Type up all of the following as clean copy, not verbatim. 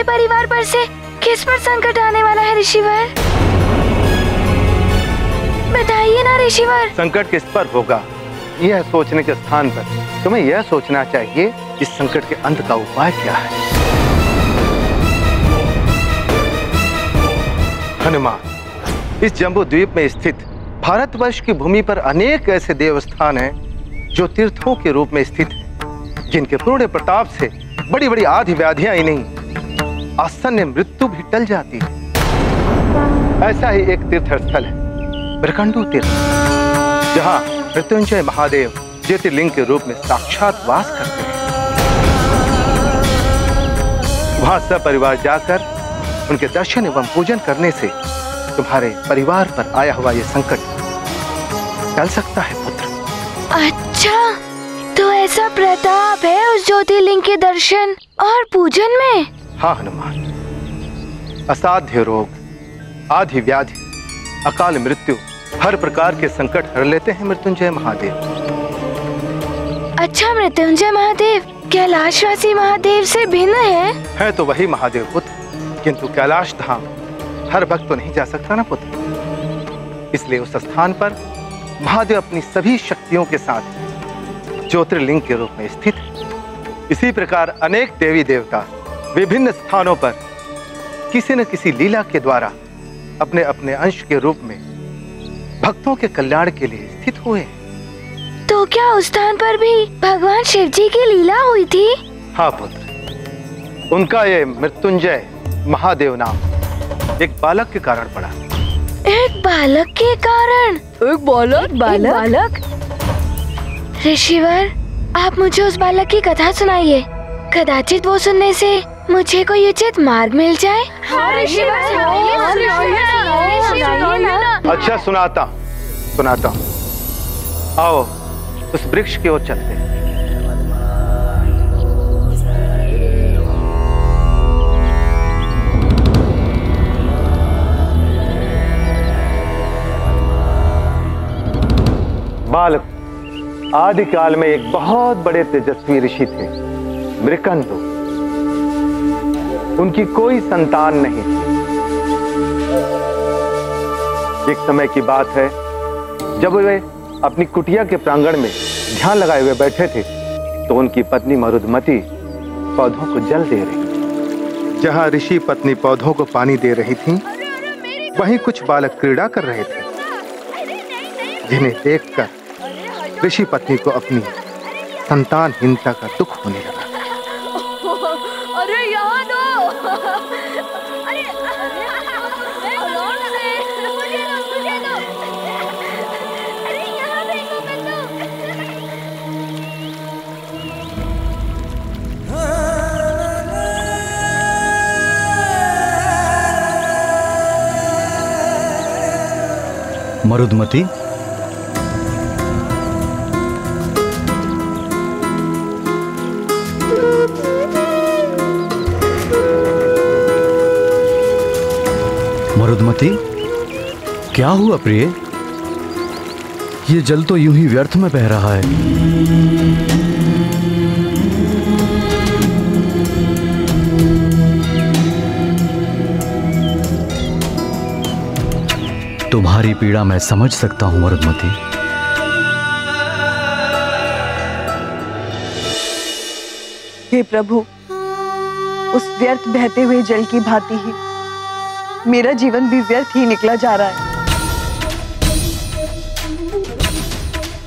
परिवार पर से किस पर संकट आने वाला है ऋषिवर? बताइए ना ऋषिवर। संकट किस पर होगा, यह सोचने के स्थान पर तुम्हें यह सोचना चाहिए इस संकट के अंत का उपाय क्या है। हनुमान, इस जम्बू द्वीप में स्थित भारतवर्ष की भूमि पर अनेक ऐसे देवस्थान हैं जो तीर्थों के रूप में स्थित हैं, जिनके पूर्ण प्रताप से बड़ी बड़ी आदि व्याधियां ही नहीं, आसन्न मृत्यु भी टल जाती है। ऐसा ही एक तीर्थ स्थल है ब्रह्मंडू तीर्थ, जहां मृत्युंजय महादेव ज्योतिर्लिंग के रूप में साक्षात वास करते हैं। वहां सपरिवार जाकर उनके दर्शन एवं पूजन करने से तुम्हारे परिवार पर आया हुआ ये संकट टल सकता है पुत्र। अच्छा, तो ऐसा प्रताप है उस ज्योतिर्लिंग के दर्शन और पूजन में? हाँ हनुमान, असाध्य रोग, आदि व्याधि, अकाल मृत्यु, हर प्रकार के संकट हर लेते हैं मृत्युंजय महादेव। अच्छा, मृत्युंजय महादेव कैलाशवासी महादेव से भिन्न है तो वही महादेव पुत्र, किंतु कैलाश धाम हर भक्त तो नहीं जा सकता ना पुत्र। इसलिए उस स्थान पर महादेव अपनी सभी शक्तियों के साथ ज्योतिर्लिंग के रूप में स्थित है। इसी प्रकार अनेक देवी देवता विभिन्न स्थानों पर किसी न किसी लीला के द्वारा अपने अपने अंश के रूप में भक्तों के कल्याण के लिए स्थित हुए। तो क्या उस स्थान पर भी भगवान शिव जी की लीला हुई थी? हाँ पुत्र, उनका ये मृत्युंजय महादेव नाम एक बालक के कारण पड़ा। एक बालक के कारण? एक बालक? ऋषिवर, आप मुझे उस बालक की कथा सुनाइए। कदाचित वो सुनने से मुझे कोई उचित मार्ग मिल जाए। अच्छा, सुनाता हूँ। आओ उस वृक्ष की ओर चलते हैं। बालक, आदिकाल में एक बहुत बड़े तेजस्वी ऋषि थे, मृकंदु। उनकी कोई संतान नहीं थी। एक समय की बात है, जब वे अपनी कुटिया के प्रांगण में ध्यान लगाए हुए बैठे थे, तो उनकी पत्नी मरुदमती पौधों को जल दे रही। जहां ऋषि पत्नी पौधों को पानी दे रही थी, वहीं कुछ बालक क्रीड़ा कर रहे थे, जिन्हें देखकर ऋषि पत्नी को अपनी संतानहीनता का दुख होने लगा। अरे यहाँ दो। मरुदमती, मरुदमती, क्या हुआ प्रिय? ये जल तो यूं ही व्यर्थ में बह रहा है। तुम्हारी पीड़ा मैं समझ सकता हूं मरुदमती। हे प्रभु, उस व्यर्थ बहते हुए जल की भांति ही मेरा जीवन भी व्यर्थ ही निकला जा रहा है।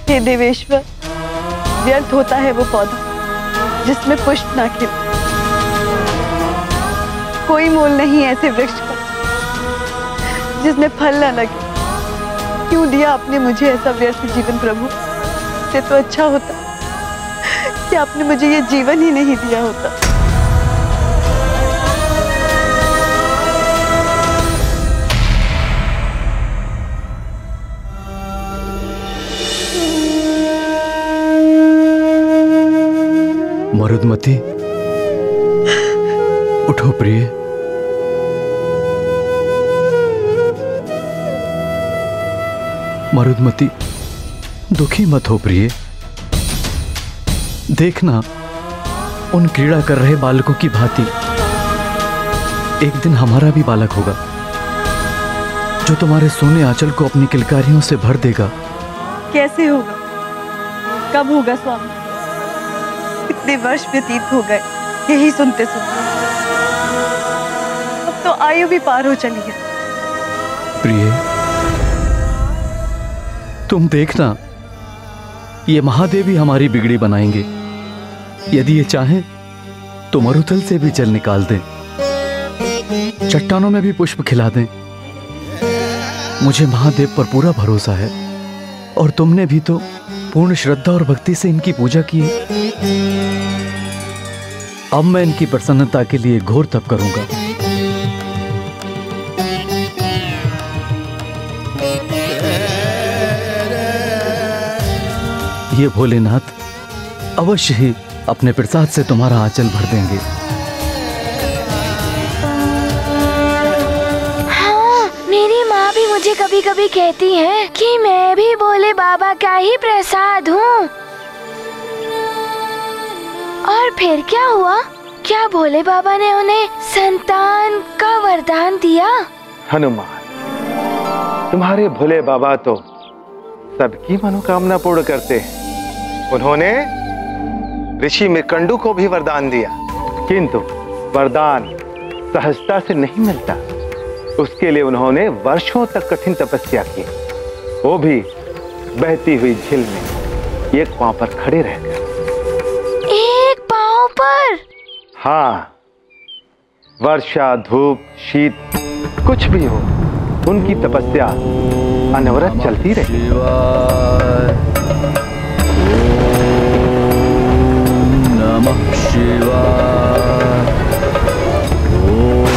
हे देवेश्वर, व्यर्थ होता है वो पौधा जिसमें पुष्प ना खिले। कोई मोल नहीं ऐसे वृक्ष का जिसमें फल न लगे। क्यों दिया आपने मुझे ऐसा व्यर्थ जीवन प्रभु? से तो अच्छा होता कि आपने मुझे ये जीवन ही नहीं दिया होता। मरुदमती, उठो प्रिय। मरुदमती, दुखी मत हो प्रिय। देखना, उन क्रीड़ा कर रहे बालकों की भांति एक दिन हमारा भी बालक होगा जो तुम्हारे सोने आंचल को अपनी किलकारियों से भर देगा। कैसे होगा? कब होगा स्वामी? इतने वर्ष व्यतीत हो गए यही सुनते सुनते। अब तो आयु भी पार हो चली है। प्रिय, तुम देखना, ये महादेव ही हमारी बिगड़ी बनाएंगे। यदि ये चाहें तो मरुथल से भी जल निकाल दें, चट्टानों में भी पुष्प खिला दें। मुझे महादेव पर पूरा भरोसा है और तुमने भी तो पूर्ण श्रद्धा और भक्ति से इनकी पूजा की है। अब मैं इनकी प्रसन्नता के लिए घोर तप करूंगा। ये भोलेनाथ अवश्य ही अपने प्रसाद से तुम्हारा आंचल भर देंगे। हाँ, मेरी माँ भी मुझे कभी कभी कहती है कि मैं भी भोले बाबा का ही प्रसाद हूँ। और फिर क्या हुआ? क्या भोले बाबा ने उन्हें संतान का वरदान दिया? हनुमान, तुम्हारे भोले बाबा तो सबकी मनोकामना पूर्ण करते हैं। उन्होंने ऋषि मृकंडू को भी वरदान दिया, किंतु वरदान सहजता से नहीं मिलता। उसके लिए उन्होंने वर्षों तक कठिन तपस्या की, वो भी बहती हुई झील में एक पांव पर खड़े रहकर। एक पांव पर? हाँ, वर्षा, धूप, शीत, कुछ भी हो, उनकी तपस्या अनवरत चलती रही। नमः शिवाय, ओम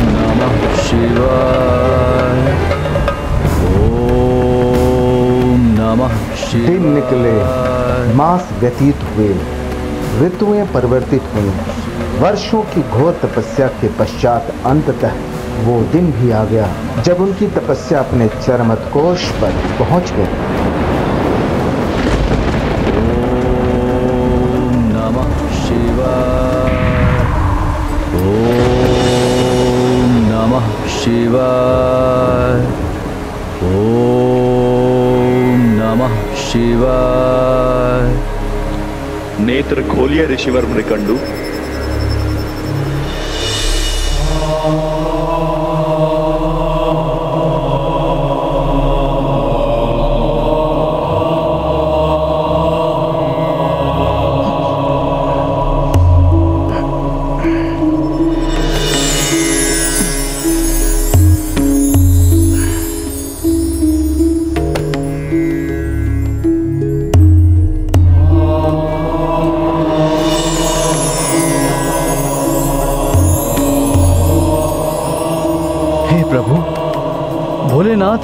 नमः शिवाय, ओम नमः शिवाय। दिन निकले, मास व्यतीत हुए, ऋतुएं परिवर्तित हुई। वर्षों की घोर तपस्या के पश्चात अंततः वो दिन भी आ गया जब उनकी तपस्या अपने चरमोत्कर्ष पर पहुंच गई। ओम नमः शिवाय, ओम नमः शिवाय, ओम नमः शिवाय। नेत्र खोलिए ऋषिवर मृकंडू। भोलेनाथ,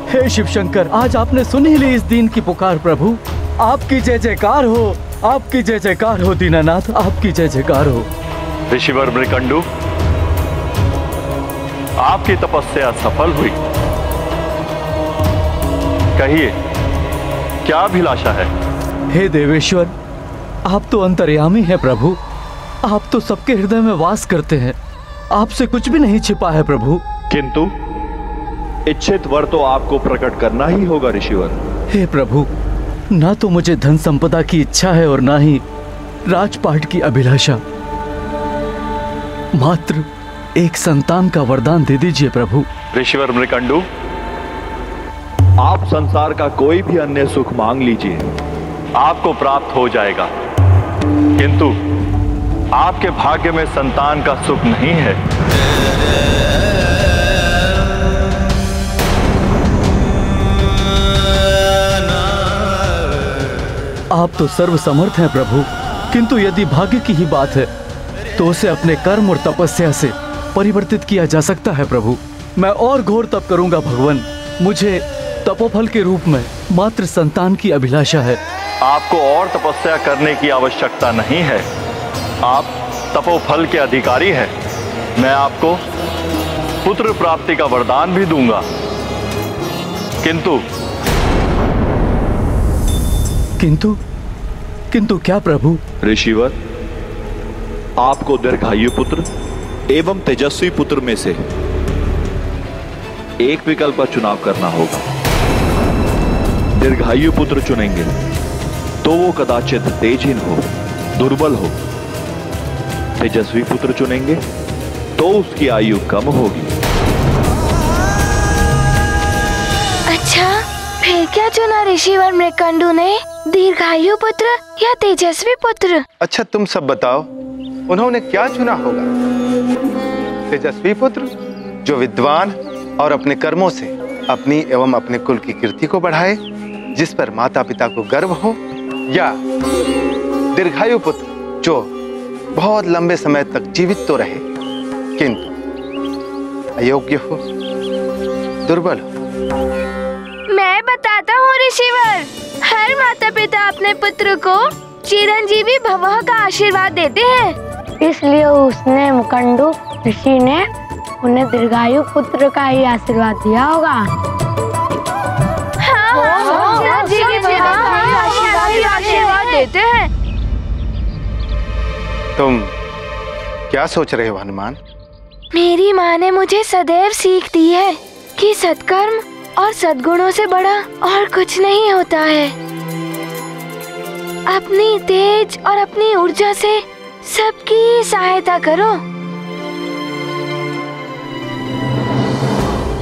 हे शिव शंकर, आज आपने सुन ही ली इस दीन की पुकार। प्रभु, आपकी जय जयकार हो, आपकी जय जयकार हो दीनानाथ, आपकी जय जयकार हो। ऋषिवर मृकंडू, आपकी तपस्या सफल हुई। कहिए, क्या अभिलाषा है? हे देवेश्वर, आप तो अंतर्यामी हैं प्रभु, आप तो सबके हृदय में वास करते हैं, आपसे कुछ भी नहीं छिपा है प्रभु। किंतु इच्छित वर तो आपको प्रकट करना ही होगा ऋषिवर। हे प्रभु, ना तो मुझे धन संपदा की इच्छा है और ना ही राजपाट की अभिलाषा। मात्र एक संतान का वरदान दे दीजिए प्रभु। ऋषिवर मृकंडू, आप संसार का कोई भी अन्य सुख मांग लीजिए, आपको प्राप्त हो जाएगा। किंतु आपके भाग्य में संतान का सुख नहीं है। आप तो सर्वसमर्थ हैं प्रभु, किंतु यदि भाग्य की ही बात है तो उसे अपने कर्म और तपस्या से परिवर्तित किया जा सकता है प्रभु। मैं और घोर तप करूंगा भगवान, मुझे तपोफल के रूप में मात्र संतान की अभिलाषा है। आपको और तपस्या करने की आवश्यकता नहीं है, आप तपोफल के अधिकारी हैं। मैं आपको पुत्र प्राप्ति का वरदान भी दूंगा। किंतु क्या प्रभु? ऋषिवर, आपको दीर्घायु पुत्र एवं तेजस्वी पुत्र में से एक विकल्प का चुनाव करना होगा। दीर्घायु पुत्र चुनेंगे तो वो कदाचित तेजहीन हो, दुर्बल हो। तेजस्वी पुत्र चुनेंगे तो उसकी आयु कम होगी। अच्छा, फिर क्या चुना ऋषिवर मृकंडू ने? दीर्घायु पुत्र या तेजस्वी पुत्र? अच्छा, तुम सब बताओ, उन्होंने क्या चुना होगा? तेजस्वी पुत्र जो विद्वान और अपने कर्मों से अपनी एवं अपने कुल की कीर्ति को बढ़ाए, जिस पर माता पिता को गर्व हो, या दीर्घायु पुत्र जो बहुत लंबे समय तक जीवित तो रहे किंतु अयोग्य हो, दुर्बल हो? मैं बताता हूँ ऋषिवर, हर माता पिता अपने पुत्र को चिरंजीवी भवः का आशीर्वाद देते हैं। इसलिए उसने मुकंडू ऋषि ने उन्हें दीर्घायु पुत्र का ही आशीर्वाद दिया होगा। आशीर्वाद देते हैं। तुम क्या सोच रहे हो हनुमान? मेरी माँ ने मुझे सदैव सीख दी है कि सत्कर्म और सद्गुणों से बड़ा और कुछ नहीं होता है। अपनी तेज और अपनी ऊर्जा से सबकी सहायता करो।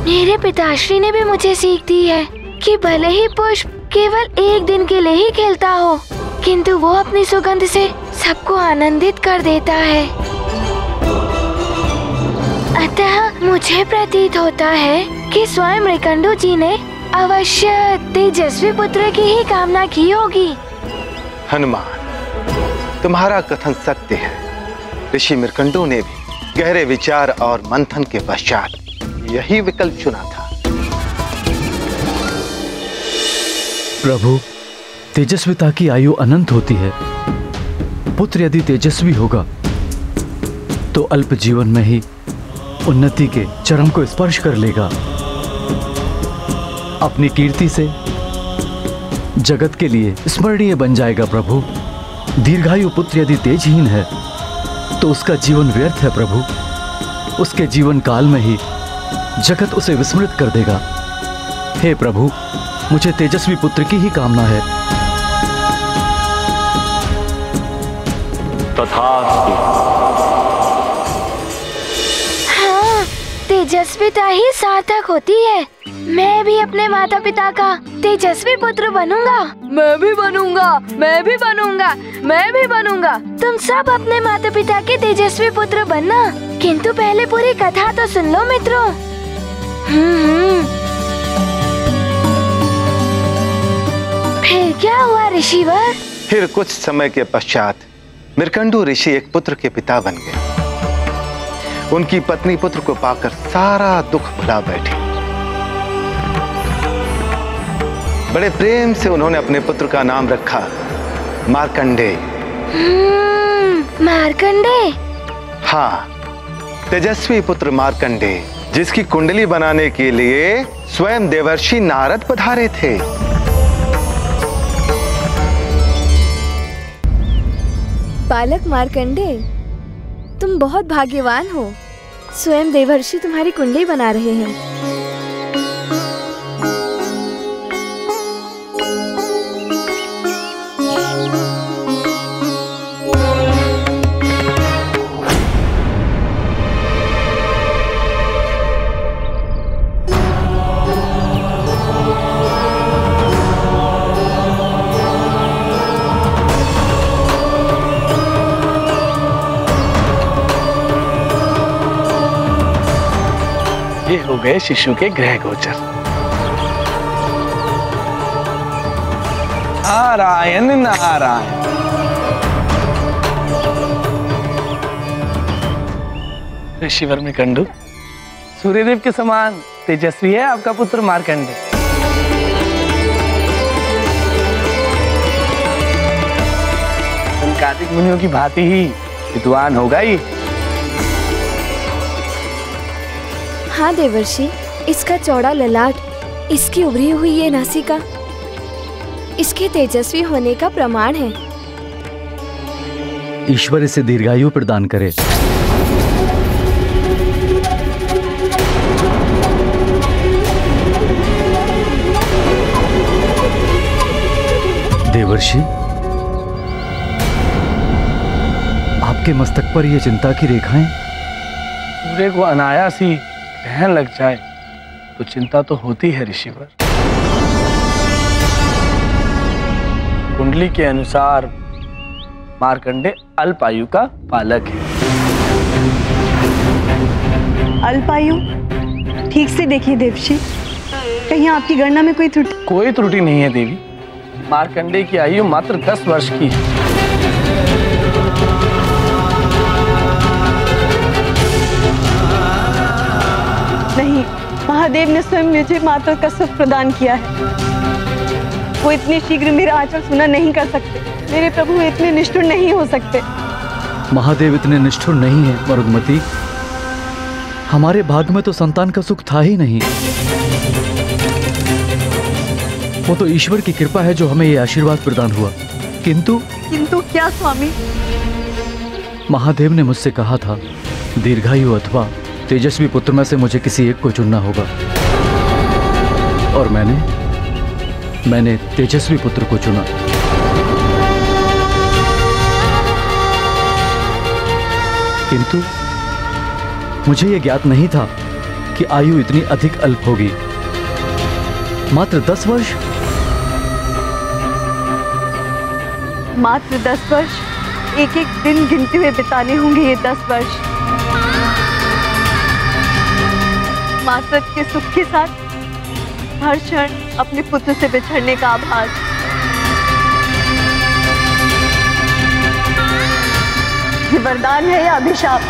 मेरे पिताश्री ने भी मुझे सीख दी है कि भले ही पुष्प केवल एक दिन के लिए ही खिलता हो, किंतु वो अपनी सुगंध से सबको आनंदित कर देता है। अतः मुझे प्रतीत होता है कि स्वयं मृकंडू जी ने अवश्य तेजस्वी पुत्र की ही कामना की होगी। हनुमान, तुम्हारा कथन सत्य है। ऋषि मृकंडू ने भी गहरे विचार और मंथन के पश्चात यही विकल्प चुना था। प्रभु, तेजस्विता की आयु अनंत होती है। पुत्र यदि तेजस्वी होगा तो अल्प जीवन में ही उन्नति के चरम को स्पर्श कर लेगा। अपनी कीर्ति से जगत के लिए स्मरणीय बन जाएगा। प्रभु, दीर्घायु पुत्र यदि तेजहीन है तो उसका जीवन व्यर्थ है। प्रभु, उसके जीवन काल में ही जगत उसे विस्मृत कर देगा। हे प्रभु, मुझे तेजस्वी पुत्र की ही कामना है। तथास्तु। हाँ, तेजस्विता ही सार्थक होती है। मैं भी अपने माता पिता का तेजस्वी पुत्र बनूंगा। मैं भी बनूंगा, मैं भी बनूंगा, मैं भी बनूंगा। तुम सब अपने माता पिता के तेजस्वी पुत्र बनना, किंतु पहले पूरी कथा तो सुन लो मित्रों। फिर क्या हुआ ऋषिवर? फिर कुछ समय के पश्चात मृकंडू ऋषि एक पुत्र के पिता बन गए। उनकी पत्नी पुत्र को पाकर सारा दुख भुला बैठी। बड़े प्रेम से उन्होंने अपने पुत्र का नाम रखा मार्कंडेय। मार्कंडेय? हाँ, तेजस्वी पुत्र मार्कंडेय, जिसकी कुंडली बनाने के लिए स्वयं देवर्षि नारद पधारे थे। बालक मार्कंडेय, तुम बहुत भाग्यवान हो। स्वयं देवर्षि तुम्हारी कुंडली बना रहे हैं। ये हो गए शिशु के गृह गोचर। नारायण नारायण। ऋषिवर मृकंडू, सूर्यदेव के समान तेजस्वी है आपका पुत्र मार्कंडेय। कार्तिक मुनियों की भांति ही विद्वान होगा ये। हाँ देवर्षि, इसका चौड़ा ललाट, इसकी उभरी हुई ये नासिका इसके तेजस्वी होने का प्रमाण है। ईश्वर इसे दीर्घायु प्रदान करे। देवर्षि, आपके मस्तक पर यह चिंता की रेखाएं? सूर्य को अनायास ही ग्रहण लग जाए तो चिंता तो होती है ऋषिवर। कुंडली के अनुसार मार्कंडे अल्पायु का बालक है। अल्पायु? ठीक से देखिए देवर्षि, कहीं आपकी गणना में कोई त्रुटि? कोई त्रुटि नहीं है देवी। मार्कंडे की आयु मात्र 10 वर्ष की है। नहीं, महादेव ने स्वयं मुझे मात्र का सुख प्रदान किया है। वो इतने शीघ्र मेरा आचरण सुना नहीं कर सकते। मेरे प्रभु इतने निष्ठुर नहीं हो सकते। महादेव इतने निष्ठुर नहीं है मरुदमती। हमारे भाग्य में तो संतान का सुख था ही नहीं। वो तो ईश्वर की कृपा है जो हमें ये आशीर्वाद प्रदान हुआ। किंतु क्या स्वामी? महादेव ने मुझसे कहा था, दीर्घायु अथवा तेजस्वी पुत्र में से मुझे किसी एक को चुनना होगा, और मैंने तेजस्वी पुत्र को चुना। किंतु मुझे यह ज्ञात नहीं था कि आयु इतनी अधिक अल्प होगी। मात्र 10 वर्ष। मात्र 10 वर्ष? एक एक दिन गिनते हुए बिताने होंगे ये 10 वर्ष। मात्र के सुख के साथ हर क्षण अपने पुत्र से बिछड़ने का आभास। ये वरदान है या अभिशाप?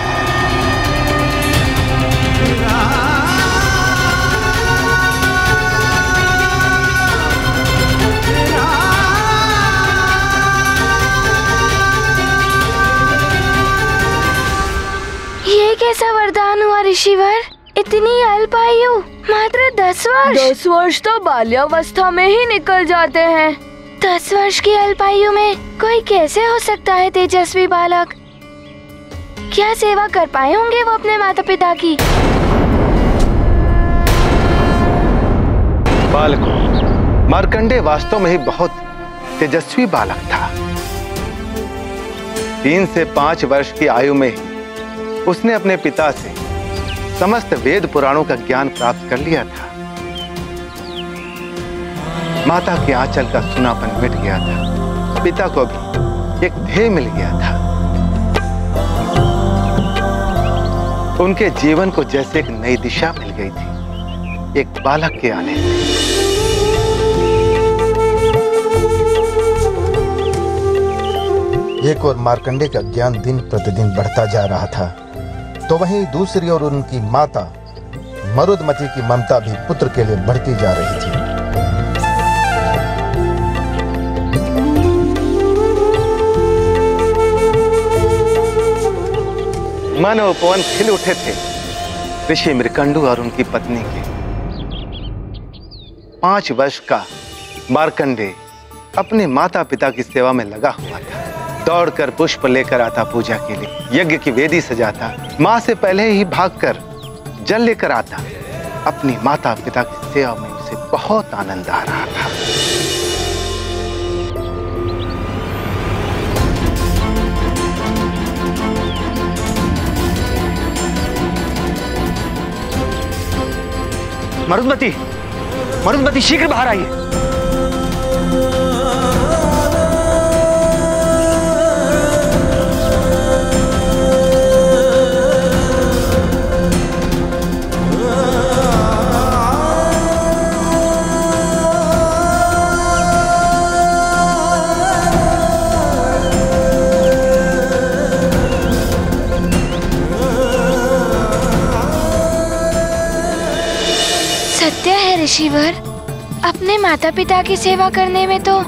ये कैसा वरदान हुआ ऋषिवर? इतनी अल्प आयु, मात्र 10 वर्ष। 10 वर्ष तो बाल्यावस्था में ही निकल जाते हैं। 10 वर्ष की अल्पायु में कोई कैसे हो सकता है तेजस्वी बालक? क्या सेवा कर पाए होंगे वो अपने माता पिता की? बालकों, मार्कंडे वास्तव में ही बहुत तेजस्वी बालक था। 3 से 5 वर्ष की आयु में उसने अपने पिता से समस्त वेद पुराणों का ज्ञान प्राप्त कर लिया था। माता के आंचल का सुनापन मिट गया था। पिता को भी एक ध्येय मिल गया था। उनके जीवन को जैसे एक नई दिशा मिल गई थी एक बालक के आने से। एक और मार्कंडे का ज्ञान दिन प्रतिदिन बढ़ता जा रहा था, तो वहीं दूसरी ओर उनकी माता मरुदमती की ममता भी पुत्र के लिए बढ़ती जा रही थी। मन और पवन खिल उठे थे ऋषि मृकंडू और उनकी पत्नी के। 5 वर्ष का मार्कंडे अपने माता पिता की सेवा में लगा हुआ था। दौड़कर पुष्प लेकर आता पूजा के लिए, यज्ञ की वेदी सजाता, मां से पहले ही भागकर जल लेकर आता। अपनी माता पिता की सेवा में उसे बहुत आनंद आ रहा था। मरुदमती शीघ्र बाहर आइए। सत्य है ऋषिवर, अपने माता पिता की सेवा करने में तो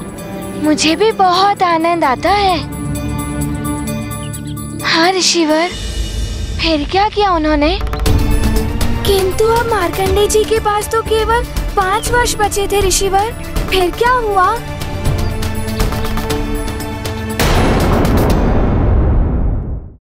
मुझे भी बहुत आनंद आता है। हाँ ऋषिवर, फिर क्या किया उन्होंने? किंतु अब मार्कंडे जी के पास तो केवल 5 वर्ष बचे थे ऋषिवर। फिर क्या हुआ?